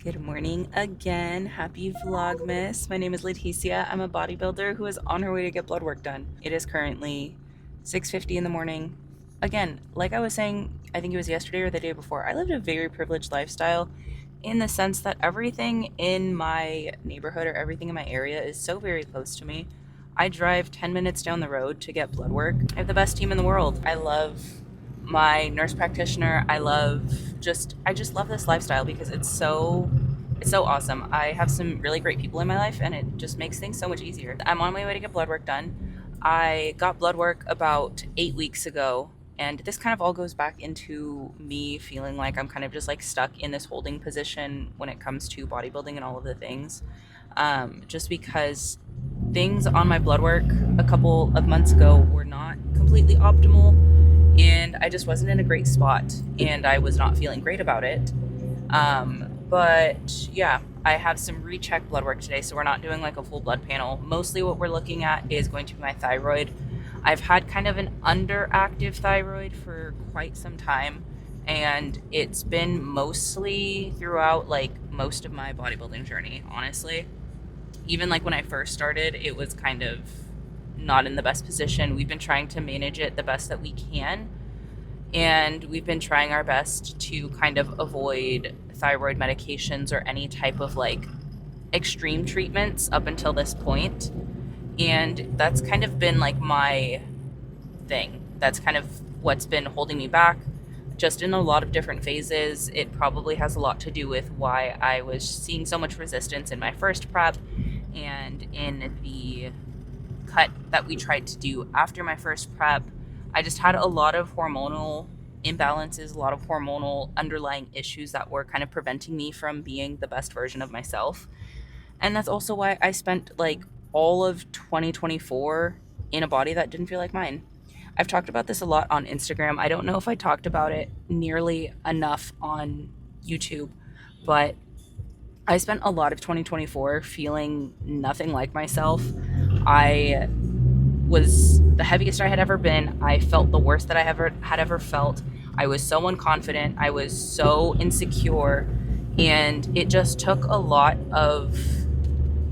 Good morning again. Happy Vlogmas. My name is Leticia. I'm a bodybuilder who is on her way to get blood work done. It is currently 6:50 in the morning. Again, like I was saying, I think it was yesterday or the day before, I lived a very privileged lifestyle in the sense that everything in my neighborhood or everything in my area is so very close to me. I drive 10 minutes down the road to get blood work. I have the best team in the world. I love my nurse practitioner. I just love this lifestyle because it's so awesome. I have some really great people in my life and it just makes things so much easier. I'm on my way to get blood work done. I got blood work about 8 weeks ago, and this kind of all goes back into me feeling like I'm kind of just like stuck in this holding position when it comes to bodybuilding and all of the things. Just because things on my blood work a couple of months ago were not completely optimal, and I just wasn't in a great spot, and I was not feeling great about it. But yeah, I have some recheck blood work today, so we're not doing like a full blood panel. Mostly what we're looking at is going to be my thyroid. I've had kind of an underactive thyroid for quite some time, and it's been mostly throughout like most of my bodybuilding journey, honestly. Even like when I first started, it was kind of not in the best position. We've been trying to manage it the best that we can, and we've been trying our best to kind of avoid thyroid medications or any type of like extreme treatments up until this point. And that's kind of been like my thing. That's kind of what's been holding me back, just in a lot of different phases. It probably has a lot to do with why I was seeing so much resistance in my first prep and in the cut that we tried to do after my first prep. I just had a lot of hormonal imbalances, a lot of hormonal underlying issues that were kind of preventing me from being the best version of myself. And that's also why I spent like all of 2024 in a body that didn't feel like mine. I've talked about this a lot on Instagram. I don't know if I talked about it nearly enough on YouTube, but I spent a lot of 2024 feeling nothing like myself. I was the heaviest I had ever been. I felt the worst that I ever felt. I was so unconfident. I was so insecure, and it just took a lot of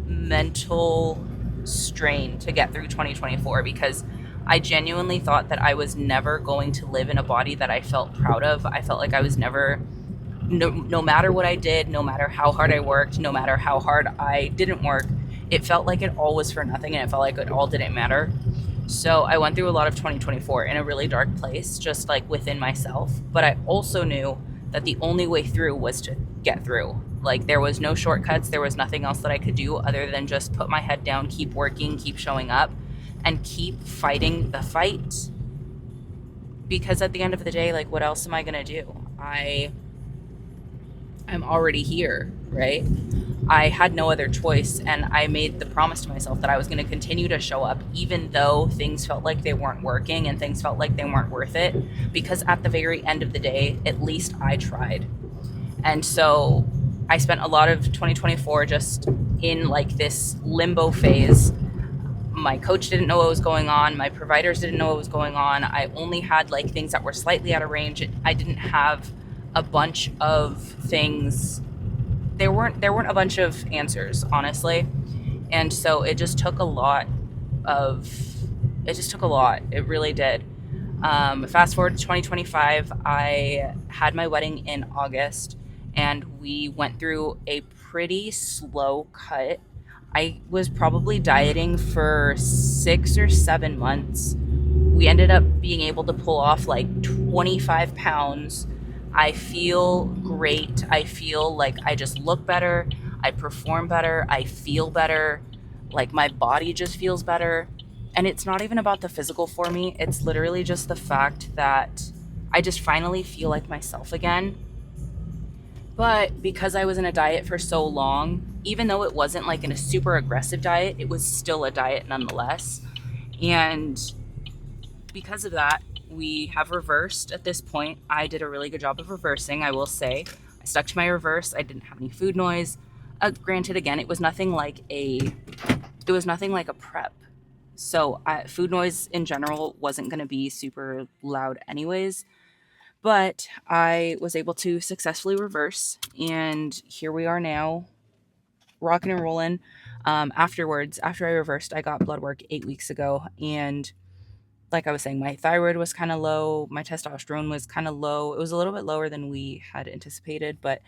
mental strain to get through 2024 because I genuinely thought that I was never going to live in a body that I felt proud of. I felt like I was never, no matter what I did, no matter how hard I worked, no matter how hard I didn't work, it felt like it all was for nothing, and it felt like it all didn't matter. So I went through a lot of 2024 in a really dark place, just like within myself. But I also knew that the only way through was to get through. Like there was no shortcuts. There was nothing else that I could do other than just put my head down, keep working, keep showing up, and keep fighting the fight. Because at the end of the day, like what else am I going to do? I'm already here, right? I had no other choice, and I made the promise to myself that I was going to continue to show up even though things felt like they weren't working and things felt like they weren't worth it, because at the very end of the day, at least I tried. And so I spent a lot of 2024 just in like this limbo phase. My coach didn't know what was going on. My providers didn't know what was going on. I only had like things that were slightly out of range. I didn't have a bunch of things. There weren't a bunch of answers, honestly. And so it just took a lot of it just took a lot. It really did. Fast forward to 2025, I had my wedding in August, and we went through a pretty slow cut. I was probably dieting for 6 or 7 months. We ended up being able to pull off like 25 pounds. I feel great. I feel like I just look better. I perform better. I feel better. Like my body just feels better. And it's not even about the physical for me. It's literally just the fact that I just finally feel like myself again. But because I was in a diet for so long, even though it wasn't like in a super aggressive diet, it was still a diet nonetheless. And because of that, we have reversed at this point. I did a really good job of reversing, I will say. I stuck to my reverse. I didn't have any food noise. Granted, again, it was nothing like a prep. So food noise in general wasn't going to be super loud anyways. But I was able to successfully reverse, and here we are now, rocking and rolling. Afterwards, after I reversed, I got blood work 8 weeks ago, and like I was saying, my thyroid was kind of low, my testosterone was kind of low. It was a little bit lower than we had anticipated, but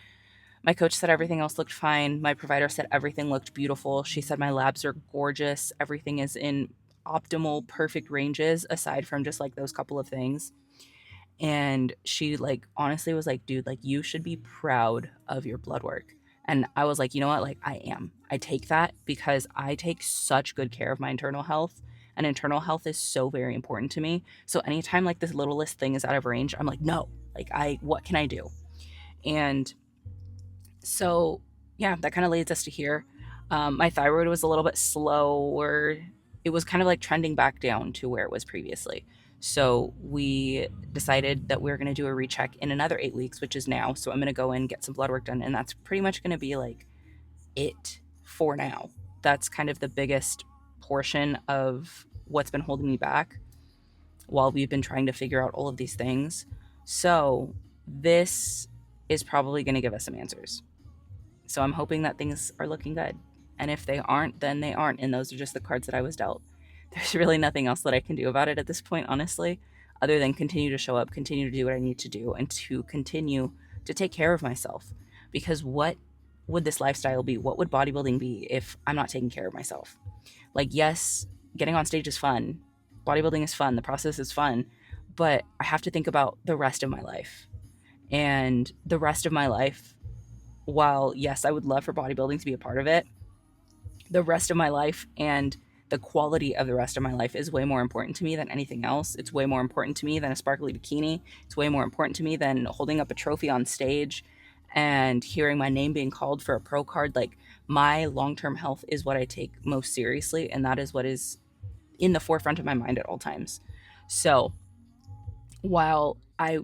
my coach said everything else looked fine. My provider said everything looked beautiful. She said my labs are gorgeous. Everything is in optimal, perfect ranges, aside from just like those couple of things. And she like honestly was like, dude, like you should be proud of your blood work. And I was like, you know what? Like I am. I take that because I take such good care of my internal health. And internal health is so very important to me. So anytime like this littlest thing is out of range, I'm like, no, like what can I do? And so yeah, that kind of leads us to here. My thyroid was a little bit slower. It was kind of like trending back down to where it was previously. So we decided that we are going to do a recheck in another 8 weeks, which is now. So I'm going to go in, get some blood work done, and that's pretty much going to be like it for now. That's kind of the biggest portion of what's been holding me back while we've been trying to figure out all of these things. So this is probably going to give us some answers. So I'm hoping that things are looking good. And if they aren't, then they aren't. And those are just the cards that I was dealt. There's really nothing else that I can do about it at this point, honestly, other than continue to show up, continue to do what I need to do, and to continue to take care of myself. Because what would this lifestyle be? What would bodybuilding be if I'm not taking care of myself? Like, yes, getting on stage is fun. Bodybuilding is fun. The process is fun. But I have to think about the rest of my life. And the rest of my life, while yes, I would love for bodybuilding to be a part of it, the rest of my life and the quality of the rest of my life is way more important to me than anything else. It's way more important to me than a sparkly bikini. It's way more important to me than holding up a trophy on stage and hearing my name being called for a pro card. Like, my long-term health is what I take most seriously, and that is what is in the forefront of my mind at all times. So, while I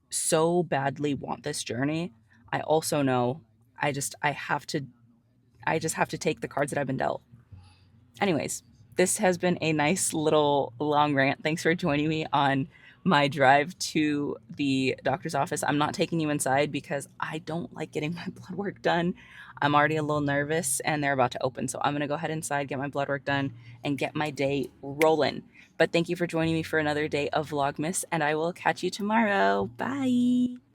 so badly want this journey, I also know I just have to take the cards that I've been dealt. Anyways, this has been a nice little long rant. Thanks for joining me on my drive to the doctor's office. I'm not taking you inside because I don't like getting my blood work done. I'm already a little nervous and they're about to open. So I'm going to go ahead inside, get my blood work done, and get my day rolling. But thank you for joining me for another day of Vlogmas, and I will catch you tomorrow. Bye.